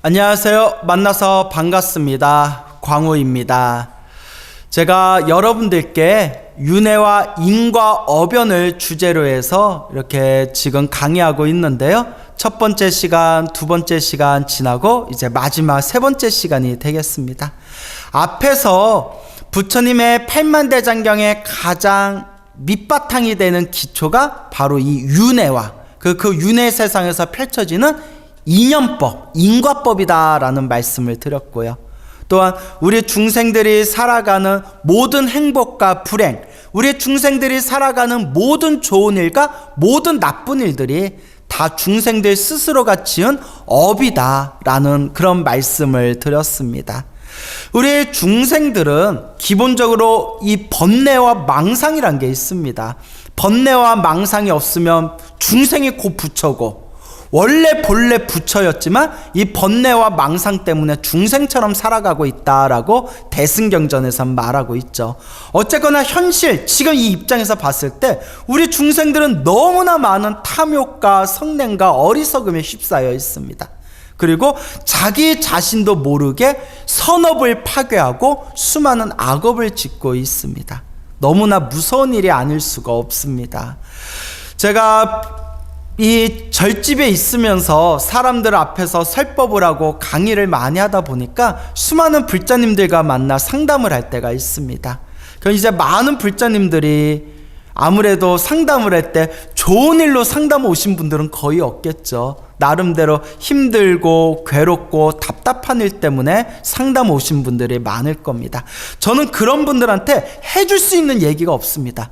안녕하세요. 만나서 반갑습니다. 광우입니다. 제가 여러분들께 윤회와 인과 어변을 주제로 해서 이렇게 지금 강의하고 있는데요. 첫 번째 시간, 두 번째 시간 지나고 이제 마지막 세 번째 시간이 되겠습니다. 앞에서 부처님의 팔만대장경의 가장 밑바탕이 되는 기초가 바로 이 윤회와 그 윤회 세상에서 펼쳐지는 인연법, 인과법이다라는 말씀을 드렸고요. 또한 우리 중생들이 살아가는 모든 행복과 불행, 우리 중생들이 살아가는 모든 좋은 일과 모든 나쁜 일들이 다 중생들 스스로가 지은 업이다라는 그런 말씀을 드렸습니다. 우리 중생들은 기본적으로 이 번뇌와 망상이란 게 있습니다. 번뇌와 망상이 없으면 중생이 곧 부처고, 원래 본래 부처였지만 이 번뇌와 망상 때문에 중생처럼 살아가고 있다라고 대승경전에서 말하고 있죠. 어쨌거나 현실, 지금 이 입장에서 봤을 때 우리 중생들은 너무나 많은 탐욕과 성냄과 어리석음에 휩싸여 있습니다. 그리고 자기 자신도 모르게 선업을 파괴하고 수많은 악업을 짓고 있습니다. 너무나 무서운 일이 아닐 수가 없습니다. 제가 이 절집에 있으면서 사람들 앞에서 설법을 하고 강의를 많이 하다 보니까 수많은 불자님들과 만나 상담을 할 때가 있습니다. 그럼 이제 많은 불자님들이 아무래도 상담을 할 때 좋은 일로 상담 오신 분들은 거의 없겠죠. 나름대로 힘들고 괴롭고 답답한 일 때문에 상담 오신 분들이 많을 겁니다. 저는 그런 분들한테 해줄 수 있는 얘기가 없습니다.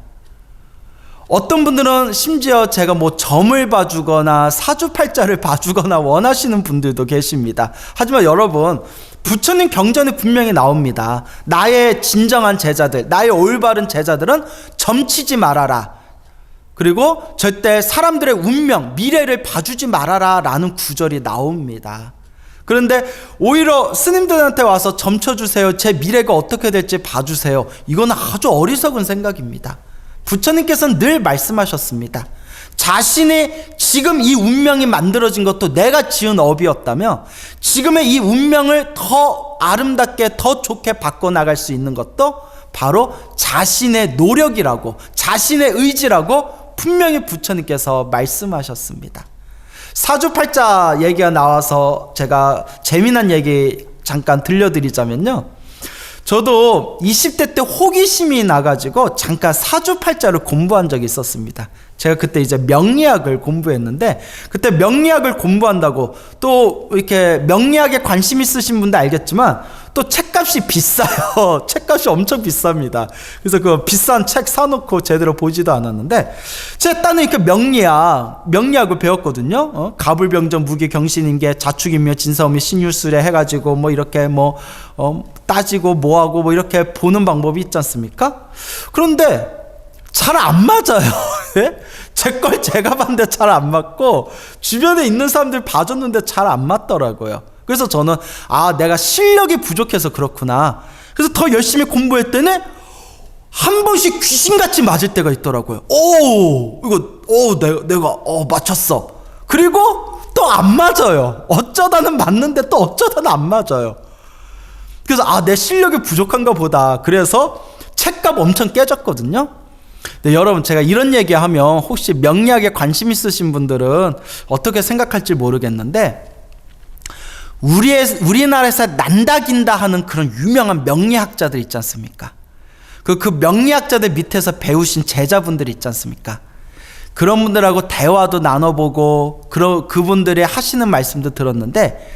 어떤 분들은 심지어 제가 점을 봐주거나 사주팔자를 봐주거나 원하시는 분들도 계십니다. 하지만 여러분, 부처님 경전에 분명히 나옵니다. 나의 진정한 제자들, 나의 올바른 제자들은 점치지 말아라. 그리고 절대 사람들의 운명, 미래를 봐주지 말아라 라는 구절이 나옵니다. 그런데 오히려 스님들한테 와서 점쳐주세요, 제 미래가 어떻게 될지 봐주세요, 이건 아주 어리석은 생각입니다. 부처님께서는 늘 말씀하셨습니다. 자신이 지금 이 운명이 만들어진 것도 내가 지은 업이었다며, 지금의 이 운명을 더 아름답게 더 좋게 바꿔나갈 수 있는 것도 바로 자신의 노력이라고, 자신의 의지라고 분명히 부처님께서 말씀하셨습니다. 사주팔자 얘기가 나와서 제가 재미난 얘기 잠깐 들려드리자면요, 저도 20대 때 호기심이 나가지고 잠깐 사주팔자를 공부한 적이 있었습니다. 제가 그때 이제 명리학을 공부했는데, 그때 명리학을 공부한다고 또 이렇게 명리학에 관심 있으신 분도 알겠지만 또 책값이 비싸요. 책값이 엄청 비쌉니다. 그래서 그 비싼 책 사놓고 제대로 보지도 않았는데, 제가 딴에 이렇게 명리학을 배웠거든요. 가불병전 무기경신인계 자축인묘 진사오미 신유술에 해가지고 이렇게 따지고 뭐하고 이렇게 보는 방법이 있지 않습니까? 그런데 잘 안 맞아요. 제 걸 제가 봤는데 잘 안 맞고, 주변에 있는 사람들 봐줬는데 잘 안 맞더라고요. 그래서 저는 내가 실력이 부족해서 그렇구나. 그래서 더 열심히 공부했더니 한 번씩 귀신같이 맞을 때가 있더라고요. 내가 맞췄어. 그리고 또 안 맞아요. 어쩌다는 맞는데 또 어쩌다는 안 맞아요. 그래서 내 실력이 부족한가 보다. 그래서 책값 엄청 깨졌거든요. 네, 여러분, 제가 이런 얘기하면 혹시 명리학에 관심 있으신 분들은 어떻게 생각할지 모르겠는데, 우리나라에서 난다긴다 하는 그런 유명한 명리학자들 있지 않습니까? 그 명리학자들 밑에서 배우신 제자분들 있지 않습니까? 그런 분들하고 대화도 나눠보고 그분들의 하시는 말씀도 들었는데,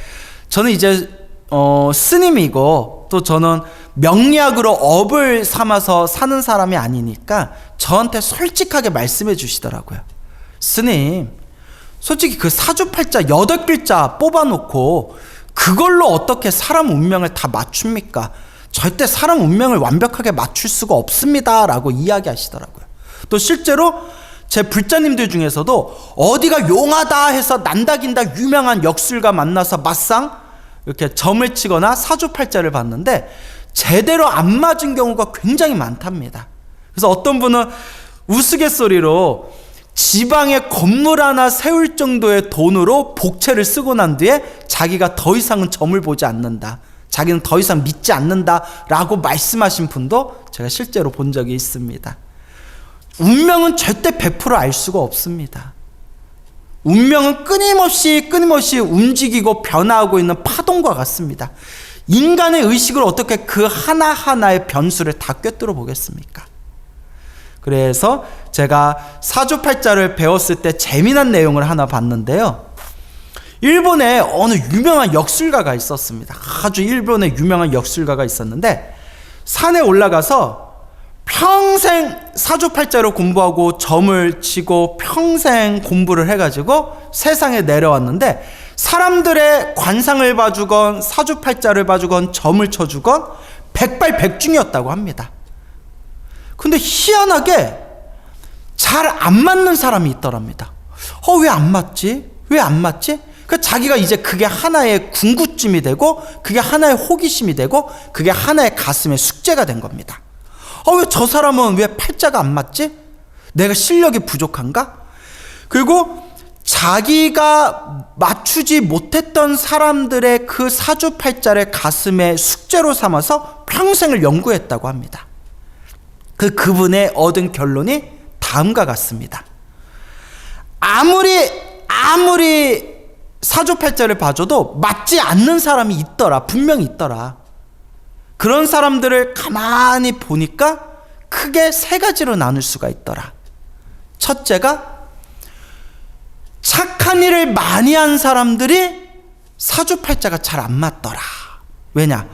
저는 이제 스님이고 또 저는 명리학으로 업을 삼아서 사는 사람이 아니니까 저한테 솔직하게 말씀해 주시더라고요. 스님, 솔직히 그 사주팔자 8글자 뽑아놓고 그걸로 어떻게 사람 운명을 다 맞춥니까? 절대 사람 운명을 완벽하게 맞출 수가 없습니다 라고 이야기하시더라고요. 또 실제로 제 불자님들 중에서도 어디가 용하다 해서 난다긴다 유명한 역술가 만나서 맞상 이렇게 점을 치거나 사주팔자를 봤는데 제대로 안 맞은 경우가 굉장히 많답니다. 그래서 어떤 분은 우스갯소리로 지방에 건물 하나 세울 정도의 돈으로 복채를 쓰고 난 뒤에 자기가 더 이상은 점을 보지 않는다, 자기는 더 이상 믿지 않는다 라고 말씀하신 분도 제가 실제로 본 적이 있습니다. 운명은 절대 100% 알 수가 없습니다. 운명은 끊임없이 움직이고 변화하고 있는 파동과 같습니다. 인간의 의식을 어떻게 그 하나하나의 변수를 다 꿰뚫어 보겠습니까? 그래서 제가 사주팔자를 배웠을 때 재미난 내용을 하나 봤는데요. 일본에 어느 유명한 역술가가 있었습니다. 아주 일본에 유명한 역술가가 있었는데 산에 올라가서 평생 사주팔자로 공부하고 점을 치고 평생 공부를 해가지고 세상에 내려왔는데 사람들의 관상을 봐주건 사주팔자를 봐주건 점을 쳐주건 백발백중이었다고 합니다. 근데 희한하게 잘 안 맞는 사람이 있더랍니다. 왜 안 맞지? 왜 안 맞지? 그 자기가 이제 그게 하나의 궁구증이 되고 그게 하나의 호기심이 되고 그게 하나의 가슴의 숙제가 된 겁니다. 왜 저 사람은 왜 팔자가 안 맞지? 내가 실력이 부족한가? 그리고 자기가 맞추지 못했던 사람들의 그 사주팔자를 가슴에 숙제로 삼아서 평생을 연구했다고 합니다. 그분의 얻은 결론이 다음과 같습니다. 아무리 사주팔자를 봐줘도 맞지 않는 사람이 있더라. 분명히 있더라. 그런 사람들을 가만히 보니까 크게 세 가지로 나눌 수가 있더라. 첫째가 착한 일을 많이 한 사람들이 사주팔자가 잘 안 맞더라. 왜냐?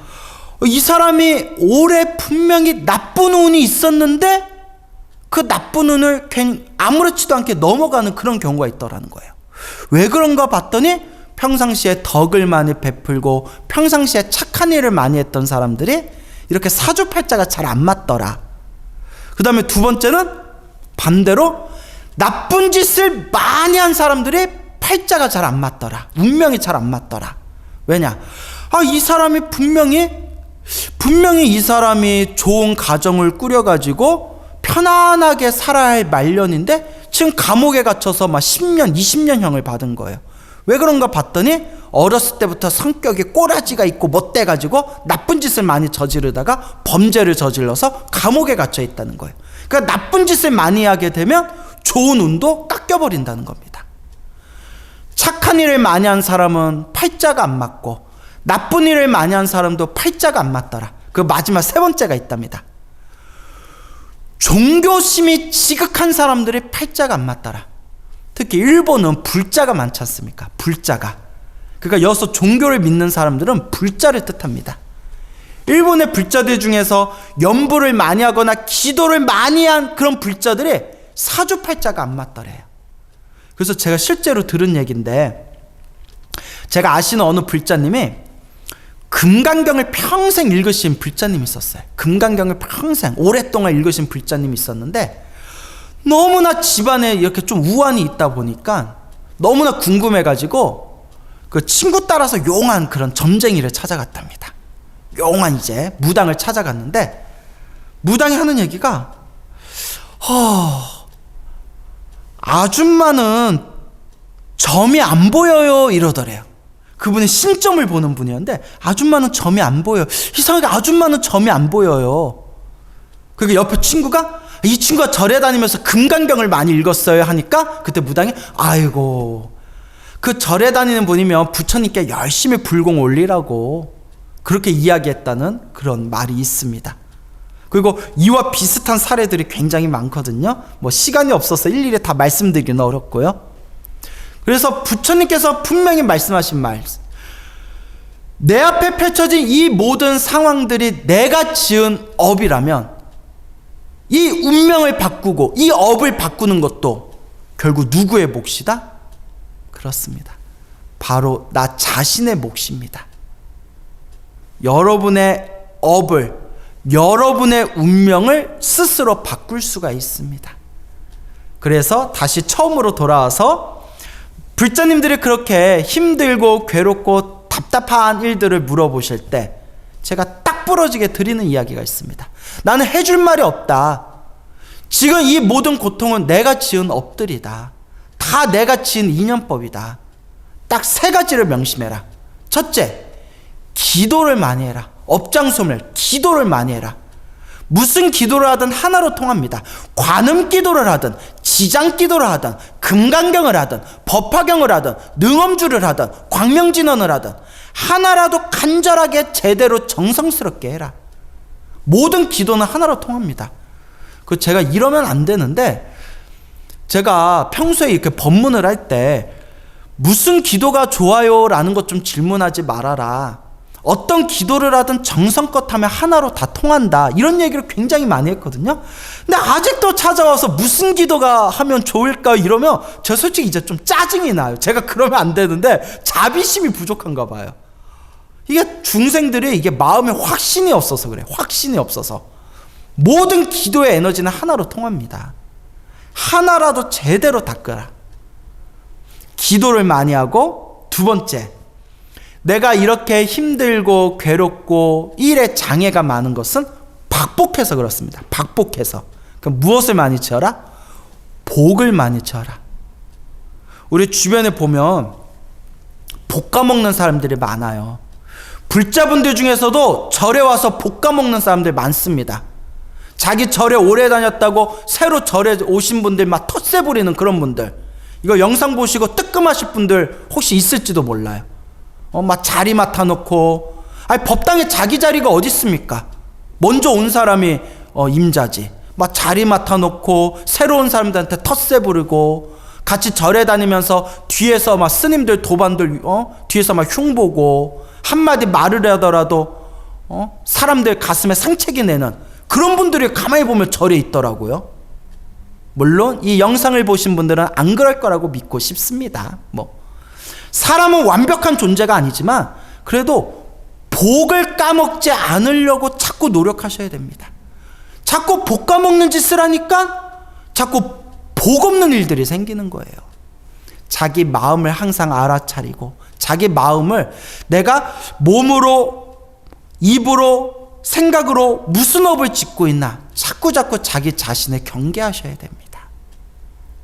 이 사람이 올해 분명히 나쁜 운이 있었는데 그 나쁜 운을 아무렇지도 않게 넘어가는 그런 경우가 있더라는 거예요. 왜 그런가 봤더니 평상시에 덕을 많이 베풀고 평상시에 착한 일을 많이 했던 사람들이 이렇게 사주팔자가 잘 안 맞더라. 그 다음에 두 번째는 반대로 나쁜 짓을 많이 한 사람들이 팔자가 잘 안 맞더라. 운명이 잘 안 맞더라. 왜냐? 이 사람이 분명히 이 사람이 좋은 가정을 꾸려가지고 편안하게 살아야 할 말년인데 지금 감옥에 갇혀서 막 10년, 20년형을 받은 거예요. 왜 그런가 봤더니 어렸을 때부터 성격이 꼬라지가 있고 못돼가지고 나쁜 짓을 많이 저지르다가 범죄를 저질러서 감옥에 갇혀 있다는 거예요. 그러니까 나쁜 짓을 많이 하게 되면 좋은 운도 깎여버린다는 겁니다. 착한 일을 많이 한 사람은 팔자가 안 맞고 나쁜 일을 많이 한 사람도 팔자가 안 맞더라. 그 마지막 세 번째가 있답니다. 종교심이 지극한 사람들이 팔자가 안 맞더라. 특히 일본은 불자가 많지 않습니까? 불자가. 그러니까 여기서 종교를 믿는 사람들은 불자를 뜻합니다. 일본의 불자들 중에서 연부를 많이 하거나 기도를 많이 한 그런 불자들이 사주팔자가 안 맞더래요. 그래서 제가 실제로 들은 얘기인데, 제가 아시는 어느 불자님이 금강경을 평생 읽으신 불자님이 있었어요. 금강경을 평생 오랫동안 읽으신 불자님이 있었는데 너무나 집안에 이렇게 좀 우환이 있다 보니까 너무나 궁금해가지고 그 친구 따라서 용한 그런 점쟁이를 찾아갔답니다. 용한 이제 무당을 찾아갔는데 무당이 하는 얘기가 아줌마는 점이 안 보여요 이러더래요. 그분이 신점을 보는 분이었는데 아줌마는 점이 안 보여요. 이상하게 아줌마는 점이 안 보여요. 그리고 옆에 친구가 이 친구가 절에 다니면서 금강경을 많이 읽었어요 하니까 그때 무당이 아이고 그 절에 다니는 분이면 부처님께 열심히 불공 올리라고 그렇게 이야기했다는 그런 말이 있습니다. 그리고 이와 비슷한 사례들이 굉장히 많거든요. 뭐 시간이 없어서 일일이 다 말씀드리기는 어렵고요. 그래서 부처님께서 분명히 말씀하신 말, 내 앞에 펼쳐진 이 모든 상황들이 내가 지은 업이라면 이 운명을 바꾸고 이 업을 바꾸는 것도 결국 누구의 몫이다? 그렇습니다. 바로 나 자신의 몫입니다. 여러분의 업을, 여러분의 운명을 스스로 바꿀 수가 있습니다. 그래서 다시 처음으로 돌아와서 불자님들이 그렇게 힘들고 괴롭고 답답한 일들을 물어보실 때 제가 딱 부러지게 드리는 이야기가 있습니다. 나는 해줄 말이 없다. 지금 이 모든 고통은 내가 지은 업들이다. 다 내가 지은 인연법이다. 딱 세 가지를 명심해라. 첫째, 기도를 많이 해라. 업장소멸, 기도를 많이 해라. 무슨 기도를 하든 하나로 통합니다. 관음 기도를 하든 지장 기도를 하든 금강경을 하든 법화경을 하든 능엄주를 하든 광명진언을 하든 하나라도 간절하게 제대로 정성스럽게 해라. 모든 기도는 하나로 통합니다. 제가 이러면 안 되는데, 제가 평소에 이렇게 법문을 할 때 무슨 기도가 좋아요? 라는 것 좀 질문하지 말아라. 어떤 기도를 하든 정성껏 하면 하나로 다 통한다. 이런 얘기를 굉장히 많이 했거든요. 근데 아직도 찾아와서 무슨 기도가 하면 좋을까 이러면 저 솔직히 이제 좀 짜증이 나요. 제가 그러면 안 되는데 자비심이 부족한가 봐요. 이게 중생들이 이게 마음에 확신이 없어서 그래. 확신이 없어서. 모든 기도의 에너지는 하나로 통합니다. 하나라도 제대로 닦으라. 기도를 많이 하고, 두 번째, 내가 이렇게 힘들고 괴롭고 일에 장애가 많은 것은 박복해서 그렇습니다. 박복해서. 그럼 무엇을 많이 지어라? 복을 많이 지어라. 우리 주변에 보면 볶아 먹는 사람들이 많아요. 불자분들 중에서도 절에 와서 볶아 먹는 사람들 많습니다. 자기 절에 오래 다녔다고 새로 절에 오신 분들 막 텃세 부리는 그런 분들, 이거 영상 보시고 뜨끔하실 분들 혹시 있을지도 몰라요. 막 자리 맡아놓고, 아니 법당에 자기 자리가 어디 있습니까? 먼저 온 사람이 임자지. 막 자리 맡아놓고 새로운 사람들한테 텃세 부르고, 같이 절에 다니면서 뒤에서 막 스님들 도반들 뒤에서 막 흉보고, 한마디 말을 하더라도 사람들 가슴에 상처기 내는 그런 분들이 가만히 보면 절에 있더라고요. 물론 이 영상을 보신 분들은 안 그럴 거라고 믿고 싶습니다. 사람은 완벽한 존재가 아니지만 그래도 복을 까먹지 않으려고 자꾸 노력하셔야 됩니다. 자꾸 복 까먹는 짓을 하니까 자꾸 복 없는 일들이 생기는 거예요. 자기 마음을 항상 알아차리고, 자기 마음을 내가 몸으로, 입으로, 생각으로 무슨 업을 짓고 있나 자꾸 자기 자신을 경계하셔야 됩니다.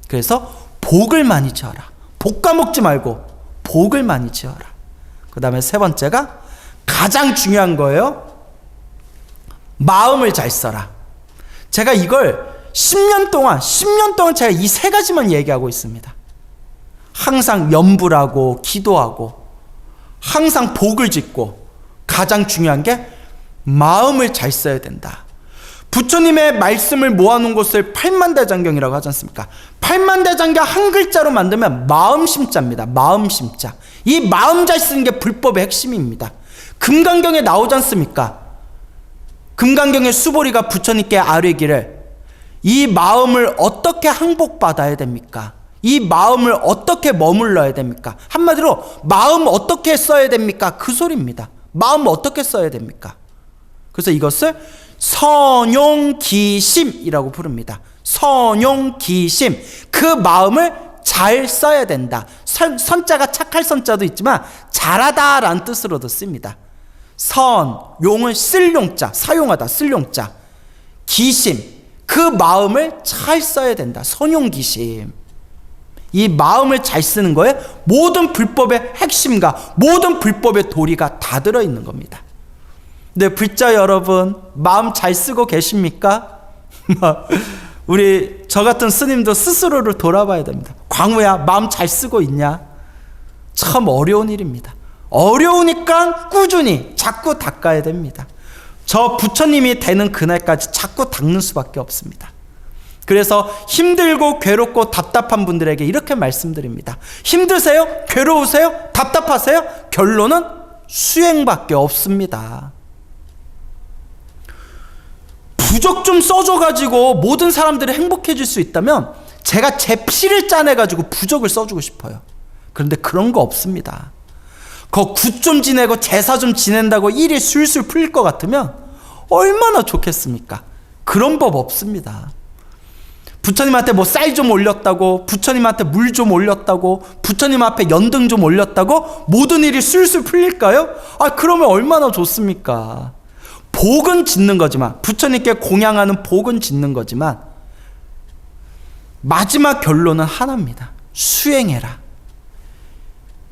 그래서 복을 많이 지어라. 복 까먹지 말고 복을 많이 지어라. 그 다음에 세 번째가 가장 중요한 거예요. 마음을 잘 써라. 제가 이걸 10년 동안 제가 이 세 가지만 얘기하고 있습니다. 항상 염불하고 기도하고 항상 복을 짓고, 가장 중요한 게 마음을 잘 써야 된다. 부처님의 말씀을 모아놓은 것을 팔만대장경이라고 하지 않습니까? 팔만대장경 한 글자로 만들면 마음심자입니다. 마음심자. 이 마음 잘 쓰는 게 불법의 핵심입니다. 금강경에 나오지 않습니까? 금강경의 수보리가 부처님께 아뢰기를, 이 마음을 어떻게 항복받아야 됩니까? 이 마음을 어떻게 머물러야 됩니까? 한마디로 마음 어떻게 써야 됩니까? 그 소리입니다. 마음 어떻게 써야 됩니까? 그래서 이것을 선용기심이라고 부릅니다. 선용기심. 그 마음을 잘 써야 된다. 선자가 착할 선자도 있지만 잘하다라는 뜻으로도 씁니다. 선, 용은 쓸 용자, 사용하다, 쓸 용자. 기심, 그 마음을 잘 써야 된다. 선용기심. 이 마음을 잘 쓰는 거에 모든 불법의 핵심과 모든 불법의 도리가 다 들어있는 겁니다. 네, 불자 여러분, 마음 잘 쓰고 계십니까? 우리 저 같은 스님도 스스로를 돌아봐야 됩니다. 광우야, 마음 잘 쓰고 있냐? 참 어려운 일입니다. 어려우니까 꾸준히 자꾸 닦아야 됩니다. 저 부처님이 되는 그날까지 자꾸 닦는 수밖에 없습니다. 그래서 힘들고 괴롭고 답답한 분들에게 이렇게 말씀드립니다. 힘드세요? 괴로우세요? 답답하세요? 결론은 수행밖에 없습니다. 부적 좀 써줘가지고 모든 사람들이 행복해질 수 있다면 제가 제 피를 짜내가지고 부적을 써주고 싶어요. 그런데 그런 거 없습니다. 굿 좀 지내고 제사 좀 지낸다고 일이 술술 풀릴 것 같으면 얼마나 좋겠습니까? 그런 법 없습니다. 부처님한테 뭐 쌀 좀 올렸다고, 부처님한테 물 좀 올렸다고, 부처님 앞에 연등 좀 올렸다고 모든 일이 술술 풀릴까요? 그러면 얼마나 좋습니까? 복은 짓는 거지만, 부처님께 공양하는 복은 짓는 거지만 마지막 결론은 하나입니다. 수행해라.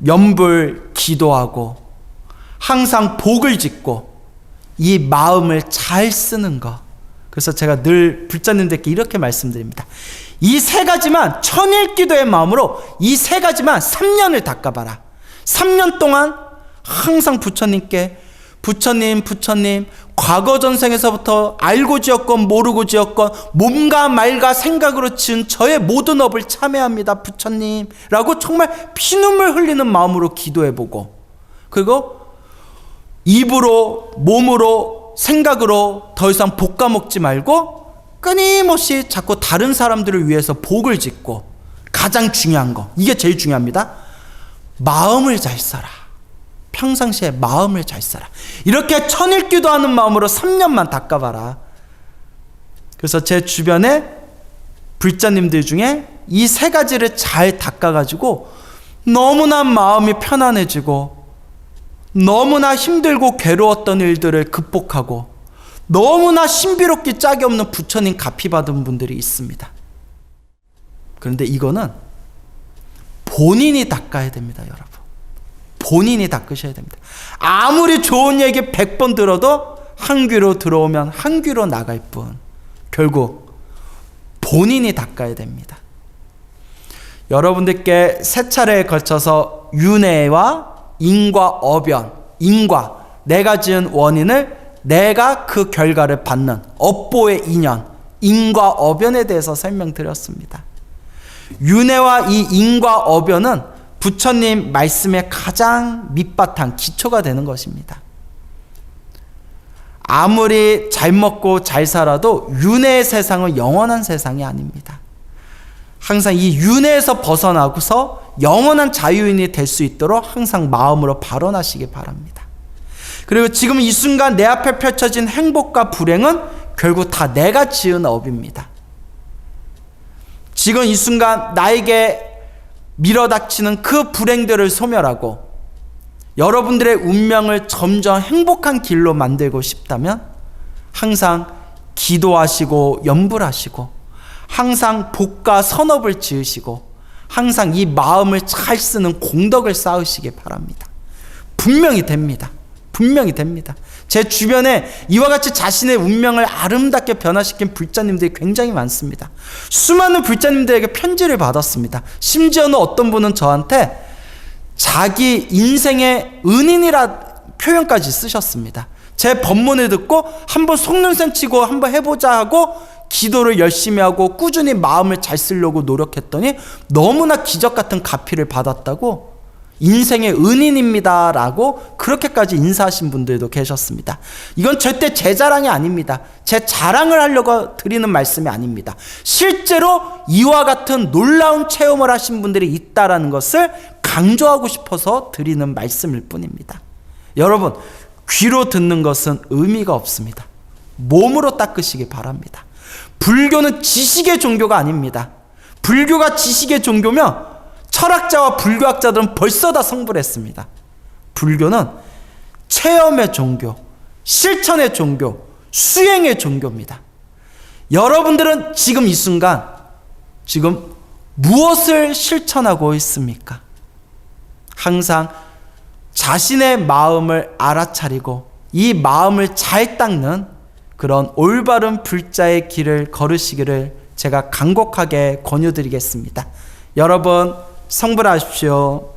연불 기도하고 항상 복을 짓고 이 마음을 잘 쓰는 것. 그래서 제가 늘 불자님들께 이렇게 말씀드립니다. 이 세 가지만 천일기도의 마음으로 이 세 가지만 3년을 닦아봐라. 3년 동안 항상 부처님께 부처님 과거 전생에서부터 알고 지었건 모르고 지었건 몸과 말과 생각으로 지은 저의 모든 업을 참회합니다 부처님 라고 정말 피눈물 흘리는 마음으로 기도해보고, 그리고 입으로 몸으로 생각으로 더 이상 볶아먹지 말고 끊임없이 자꾸 다른 사람들을 위해서 복을 짓고, 가장 중요한 거, 이게 제일 중요합니다. 마음을 잘 써라. 평상시에 마음을 잘 써라. 이렇게 천일기도하는 마음으로 3년만 닦아봐라. 그래서 제 주변에 불자님들 중에 이 세 가지를 잘 닦아가지고 너무나 마음이 편안해지고 너무나 힘들고 괴로웠던 일들을 극복하고 너무나 신비롭기 짝이 없는 부처님 가피 받은 분들이 있습니다. 그런데 이거는 본인이 닦아야 됩니다, 여러분. 본인이 닦으셔야 됩니다. 아무리 좋은 얘기 100번 들어도 한 귀로 들어오면 한 귀로 나갈 뿐, 결국 본인이 닦아야 됩니다. 여러분들께 세 차례에 걸쳐서 윤회와 인과 어변, 인과, 내가 지은 원인을 내가 그 결과를 받는 업보의 인연, 인과 어변에 대해서 설명드렸습니다. 윤회와 이 인과 어변은 부처님 말씀의 가장 밑바탕, 기초가 되는 것입니다. 아무리 잘 먹고 잘 살아도 윤회의 세상은 영원한 세상이 아닙니다. 항상 이 윤회에서 벗어나고서 영원한 자유인이 될 수 있도록 항상 마음으로 발언하시기 바랍니다. 그리고 지금 이 순간 내 앞에 펼쳐진 행복과 불행은 결국 다 내가 지은 업입니다. 지금 이 순간 나에게 밀어닥치는 그 불행들을 소멸하고 여러분들의 운명을 점점 행복한 길로 만들고 싶다면 항상 기도하시고 염불하시고 항상 복과 선업을 지으시고 항상 이 마음을 잘 쓰는 공덕을 쌓으시기 바랍니다. 분명히 됩니다. 분명히 됩니다. 제 주변에 이와 같이 자신의 운명을 아름답게 변화시킨 불자님들이 굉장히 많습니다. 수많은 불자님들에게 편지를 받았습니다. 심지어는 어떤 분은 저한테 자기 인생의 은인이라 표현까지 쓰셨습니다. 제 법문을 듣고 한번 속눈썹 치고 한번 해보자 하고 기도를 열심히 하고 꾸준히 마음을 잘 쓰려고 노력했더니 너무나 기적 같은 가피를 받았다고, 인생의 은인입니다 라고 그렇게까지 인사하신 분들도 계셨습니다. 이건 절대 제 자랑이 아닙니다. 제 자랑을 하려고 드리는 말씀이 아닙니다. 실제로 이와 같은 놀라운 체험을 하신 분들이 있다는 것을 강조하고 싶어서 드리는 말씀일 뿐입니다. 여러분, 귀로 듣는 것은 의미가 없습니다. 몸으로 닦으시기 바랍니다. 불교는 지식의 종교가 아닙니다. 불교가 지식의 종교면 철학자와 불교학자들은 벌써 다 성불 했습니다. 불교는 체험의 종교, 실천의 종교, 수행의 종교입니다. 여러분들은 지금 이 순간 지금 무엇을 실천하고 있습니까? 항상 자신의 마음을 알아차리고 이 마음을 잘 닦는 그런 올바른 불자의 길을 걸으시기를 제가 간곡하게 권유드리겠습니다. 여러분 성불하십시오.